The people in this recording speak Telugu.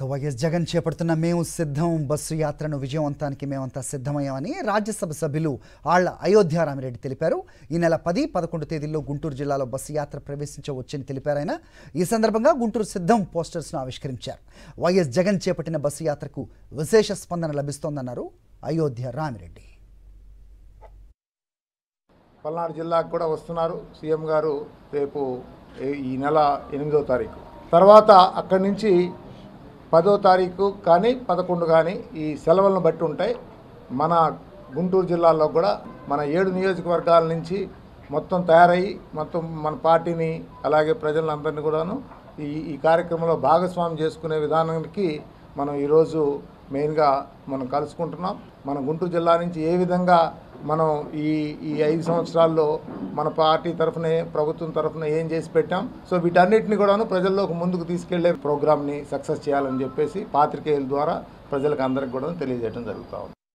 వైఎస్ జగన్ చేపడుతున్న మేము సిద్ధం బస్సు యాత్రను విజయవంతానికి మేమంతా సిద్ధమయ్యామని రాజ్యసభ సభ్యులు ఆళ్ల అయోధ్య రామిరెడ్డి తెలిపారు. ఈ నెల 10, 11 తేదీల్లో గుంటూరు జిల్లాలో బస్సు యాత్ర ప్రవేశించవచ్చని తెలిపారాయన. ఈ సందర్భంగా గుంటూరు సిద్ధం పోస్టర్స్ను ఆవిష్కరించారు. వైఎస్ జగన్ చేపట్టిన బస్సు యాత్రకు విశేష స్పందన లభిస్తోందన్నారు అయోధ్య రామిరెడ్డి. పల్నాడు జిల్లాకు కూడా వస్తున్నారు సీఎం గారు రేపు ఈ నెల 8వ తారీఖు. తర్వాత అక్కడి నుంచి 10వ తారీఖు కానీ 11 కానీ ఈ సెలవులను బట్టి ఉంటాయి. మన గుంటూరు జిల్లాలో కూడా మన 7 నియోజకవర్గాల నుంచి మొత్తం తయారయ్యి మొత్తం మన పార్టీని అలాగే ప్రజలందరినీ కూడాను ఈ కార్యక్రమంలో భాగస్వామ్యం చేసుకునే విధానానికి మనం ఈరోజు మెయిన్గా మనం కలుసుకుంటున్నాం. మన గుంటూరు జిల్లా నుంచి ఏ విధంగా మనం ఈ 5 సంవత్సరాల్లో మన పార్టీ తరఫునే ప్రభుత్వం తరఫున ఏం చేసి పెట్టాం, సో వీటన్నిటిని కూడాను ప్రజల్లోకి ముందుకు తీసుకెళ్లే ప్రోగ్రామ్ని సక్సెస్ చేయాలని చెప్పేసి పాత్రికేయుల ద్వారా ప్రజలకు అందరికి కూడా తెలియజేయడం జరుగుతూ ఉంది.